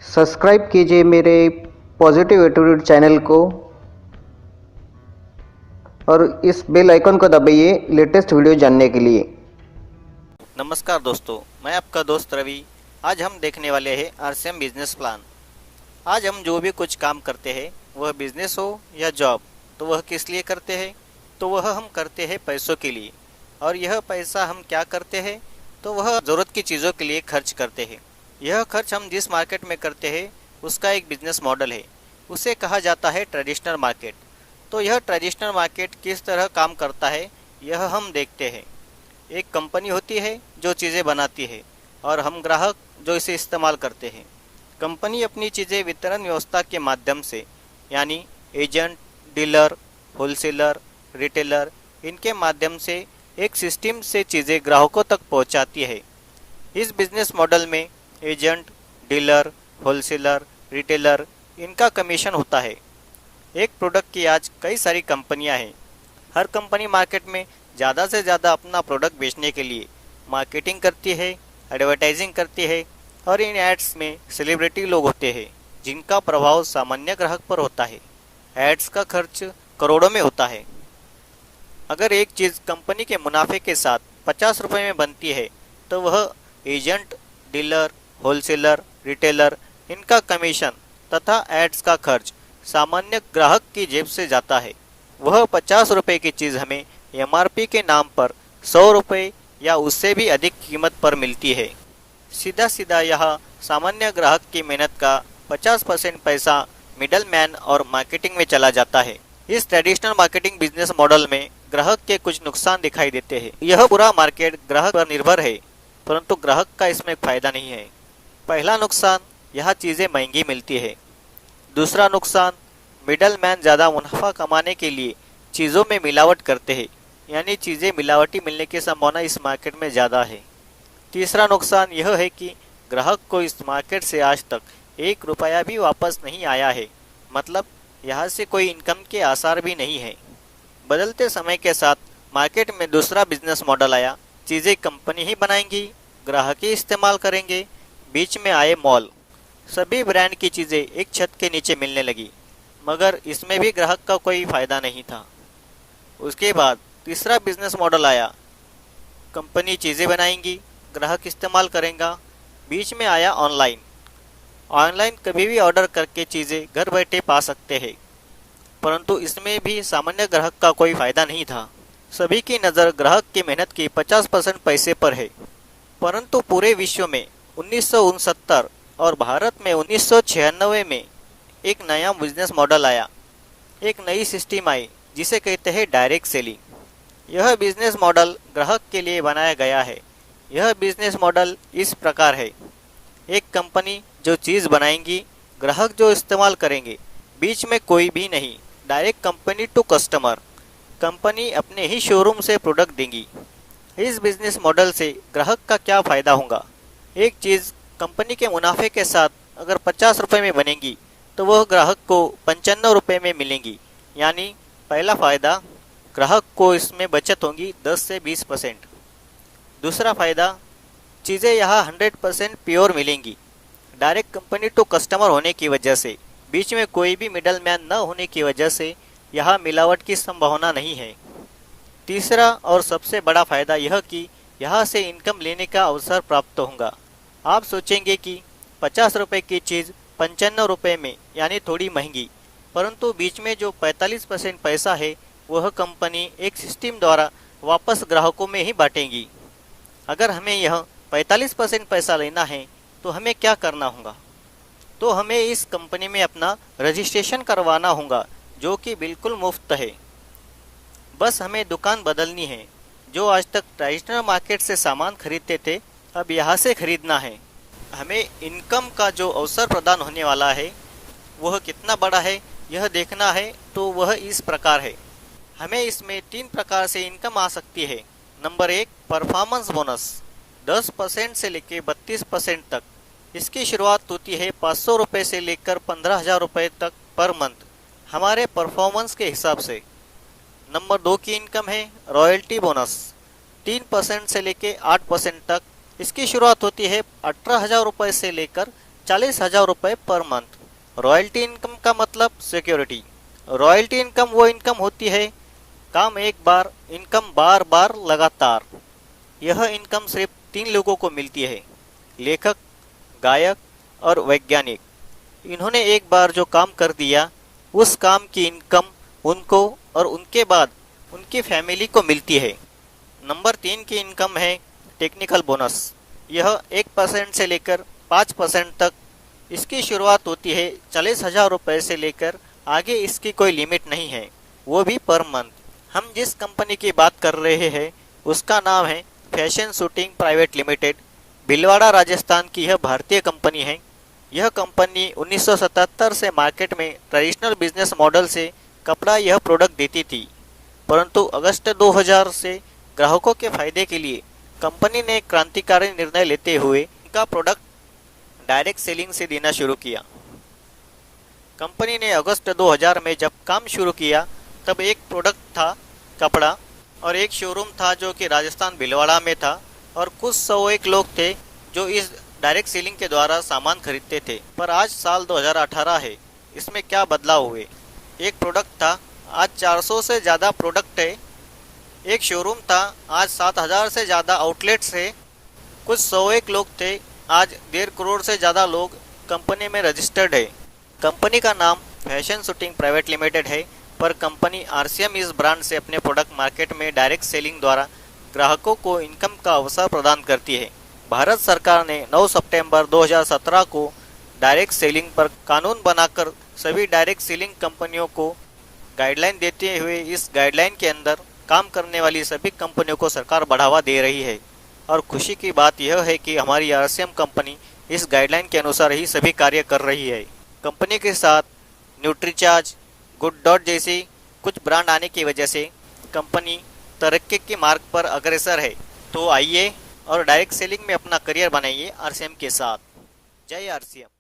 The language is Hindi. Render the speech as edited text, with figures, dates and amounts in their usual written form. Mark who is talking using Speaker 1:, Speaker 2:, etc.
Speaker 1: सब्सक्राइब कीजिए मेरे पॉजिटिव एटीट्यूड चैनल को और इस बेल आइकन को दबाइए लेटेस्ट वीडियो जानने के लिए।
Speaker 2: नमस्कार दोस्तों, मैं आपका दोस्त रवि। आज हम देखने वाले हैं आरसीएम बिजनेस प्लान। आज हम जो भी कुछ काम करते हैं, वह बिजनेस हो या जॉब, तो वह किस लिए करते हैं? तो वह हम करते हैं पैसों के लिए। और यह पैसा हम क्या करते हैं? तो वह ज़रूरत की चीज़ों के लिए खर्च करते हैं। यह खर्च हम जिस मार्केट में करते हैं उसका एक बिजनेस मॉडल है, उसे कहा जाता है ट्रेडिशनल मार्केट। तो यह ट्रेडिशनल मार्केट किस तरह काम करता है, यह हम देखते हैं। एक कंपनी होती है जो चीज़ें बनाती है और हम ग्राहक जो इसे इस्तेमाल करते हैं। कंपनी अपनी चीज़ें वितरण व्यवस्था के माध्यम से, यानी एजेंट, डीलर, होलसेलर, रिटेलर, इनके माध्यम से एक सिस्टम से चीज़ें ग्राहकों तक पहुंचाती है। इस बिजनेस मॉडल में एजेंट, डीलर, होलसेलर, रिटेलर, इनका कमीशन होता है। एक प्रोडक्ट की आज कई सारी कंपनियां हैं। हर कंपनी मार्केट में ज़्यादा से ज़्यादा अपना प्रोडक्ट बेचने के लिए मार्केटिंग करती है, एडवर्टाइजिंग करती है और इन एड्स में सेलिब्रिटी लोग होते हैं जिनका प्रभाव सामान्य ग्राहक पर होता है। एड्स का खर्च करोड़ों में होता है। अगर एक चीज़ कंपनी के मुनाफे के साथ 50 रुपये में बनती है तो वह एजेंट, डीलर, होलसेलर, रिटेलर, इनका कमीशन तथा एड्स का खर्च सामान्य ग्राहक की जेब से जाता है। वह 50 रुपये की चीज़ हमें एमआरपी के नाम पर 100 रुपये या उससे भी अधिक कीमत पर मिलती है। सीधा सीधा यह सामान्य ग्राहक की मेहनत का 50% पैसा मिडल मैन और मार्केटिंग में चला जाता है। इस ट्रेडिशनल मार्केटिंग बिजनेस मॉडल में ग्राहक के कुछ नुकसान दिखाई देते हैं। यह पूरा मार्केट ग्राहक पर निर्भर है, परंतु ग्राहक का इसमें फायदा नहीं है। पहला नुकसान, यह चीज़ें महंगी मिलती है। दूसरा नुकसान, मिडल मैन ज़्यादा मुनाफा कमाने के लिए चीज़ों में मिलावट करते हैं, यानी चीज़ें मिलावटी मिलने की संभावना इस मार्केट में ज़्यादा है। तीसरा नुकसान यह है कि ग्राहक को इस मार्केट से आज तक 1 रुपया भी वापस नहीं आया है, मतलब यहाँ से कोई इनकम के आसार भी नहीं है। बदलते समय के साथ मार्केट में दूसरा बिजनेस मॉडल आया। चीज़ें कंपनी ही बनाएंगी, ग्राहक ही इस्तेमाल करेंगे। बीच में आए मॉल। सभी ब्रांड की चीज़ें एक छत के नीचे मिलने लगी, मगर इसमें भी ग्राहक का कोई फ़ायदा नहीं था। उसके बाद तीसरा बिजनेस मॉडल आया। कंपनी चीज़ें बनाएंगी, ग्राहक इस्तेमाल करेगा। बीच में आया ऑनलाइन। ऑनलाइन कभी भी ऑर्डर करके चीज़ें घर बैठे पा सकते हैं, परंतु इसमें भी सामान्य ग्राहक का कोई फ़ायदा नहीं था। सभी की नज़र ग्राहक की मेहनत की 50% पैसे पर है। परंतु पूरे विश्व में 1969 और भारत में 1996 में एक नया बिजनेस मॉडल आया। एक नई सिस्टम आई जिसे कहते हैं डायरेक्ट सेलिंग। यह बिजनेस मॉडल ग्राहक के लिए बनाया गया है। यह बिजनेस मॉडल इस प्रकार है। एक कंपनी जो चीज़ बनाएंगी, ग्राहक जो इस्तेमाल करेंगे, बीच में कोई भी नहीं। Direct company to customer. Company अपने ही शोरूम से प्रोडक्ट देंगी। इस बिजनेस मॉडल से ग्राहक का क्या फ़ायदा होगा? एक चीज़ कंपनी के मुनाफे के साथ अगर 50 रुपये में बनेगी तो वह ग्राहक को 95 रुपये में मिलेंगी। यानी पहला फ़ायदा, ग्राहक को इसमें बचत होगी 10 से 20%। दूसरा फ़ायदा, चीज़ें यहाँ 100% प्योर मिलेंगी। डायरेक्ट कंपनी टू कस्टमर होने की वजह से, बीच में कोई भी मिडल मैन न होने की वजह से यहाँ मिलावट की संभावना नहीं है। तीसरा और सबसे बड़ा फ़ायदा यह कि यहाँ से इनकम लेने का अवसर प्राप्त होगा। आप सोचेंगे कि 50 रुपये की चीज़ 95 रुपये में, यानी थोड़ी महंगी, परंतु बीच में जो 45% पैसा है वह कंपनी एक सिस्टम द्वारा वापस ग्राहकों में ही बांटेगी। अगर हमें यह 45% पैसा लेना है तो हमें क्या करना होगा? तो हमें इस कंपनी में अपना रजिस्ट्रेशन करवाना होगा, जो कि बिल्कुल मुफ्त है। बस हमें दुकान बदलनी है। जो आज तक ट्रेडिशनल मार्केट से सामान खरीदते थे, अब यहाँ से खरीदना है। हमें इनकम का जो अवसर प्रदान होने वाला है वह कितना बड़ा है यह देखना है। तो वह इस प्रकार है। हमें इसमें 3 प्रकार से इनकम आ सकती है। नंबर 1, परफॉर्मेंस बोनस 10% से लेकर 32% तक। इसकी शुरुआत होती है 500 रुपये से लेकर 15,000 रुपये तक पर मंथ, हमारे परफॉर्मेंस के हिसाब से। नंबर 2 की इनकम है रॉयल्टी बोनस 3% से लेकर 8% तक। इसकी शुरुआत होती है 18,000 रुपये से लेकर 40,000 रुपये पर मंथ। रॉयल्टी इनकम का मतलब सिक्योरिटी। रॉयल्टी इनकम वो इनकम होती है, काम एक बार, इनकम बार बार लगातार। यह इनकम सिर्फ 3 लोगों को मिलती है, लेखक, गायक और वैज्ञानिक। इन्होंने एक बार जो काम कर दिया, उस काम की इनकम उनको और उनके बाद उनकी फैमिली को मिलती है। नंबर 3 की इनकम है टेक्निकल बोनस। यह 1% से लेकर 5% तक इसकी शुरुआत होती है। 40,000 रुपये से लेकर आगे इसकी कोई लिमिट नहीं है, वो भी पर मंथ। हम जिस कंपनी की बात कर रहे हैं उसका नाम है fashion shooting private limited. Bhilwara Rajasthan की यह भारतीय कंपनी है। यह कंपनी 1977 से मार्केट में ट्रेडिशनल बिजनेस मॉडल से कपड़ा यह प्रोडक्ट देती थी, परंतु अगस्त 2000 से ग्राहकों के फायदे के लिए कंपनी ने क्रांतिकारी निर्णय लेते हुए इनका प्रोडक्ट डायरेक्ट सेलिंग से देना शुरू किया। कंपनी ने अगस्त 2000 में जब काम शुरू किया तब एक प्रोडक्ट था कपड़ा और एक शोरूम था जो कि राजस्थान भीलवाड़ा में था, और कुछ 101 लोग थे जो इस डायरेक्ट सेलिंग के द्वारा सामान खरीदते थे। पर आज साल 2018 है, इसमें क्या बदलाव हुए। एक प्रोडक्ट था, आज 400 से ज़्यादा प्रोडक्ट है। एक शोरूम था, आज 7,000 से ज़्यादा आउटलेट्स है। कुछ 101 लोग थे, आज 1.5 करोड़ से ज़्यादा लोग कंपनी में रजिस्टर्ड है। कंपनी का नाम फैशन शूटिंग प्राइवेट लिमिटेड है, पर कंपनी आरसीएम इस ब्रांड से अपने प्रोडक्ट मार्केट में डायरेक्ट सेलिंग द्वारा ग्राहकों को इनकम का अवसर प्रदान करती है। भारत सरकार ने 9 सितंबर 2017 को डायरेक्ट सेलिंग पर कानून बनाकर सभी डायरेक्ट सेलिंग कंपनियों को गाइडलाइन देते हुए इस गाइडलाइन के अंदर काम करने वाली सभी कंपनियों को सरकार बढ़ावा दे रही है। और खुशी की बात यह है कि हमारी आरसीएम कंपनी इस गाइडलाइन के अनुसार ही सभी कार्य कर रही है। कंपनी के साथ न्यूट्रीचार्ज, गुड डॉट जैसी कुछ ब्रांड आने की वजह से कंपनी तरक्की के मार्ग पर अग्रसर है। तो आइए और डायरेक्ट सेलिंग में अपना करियर बनाइए आरसीएम के साथ। जय आरसीएम।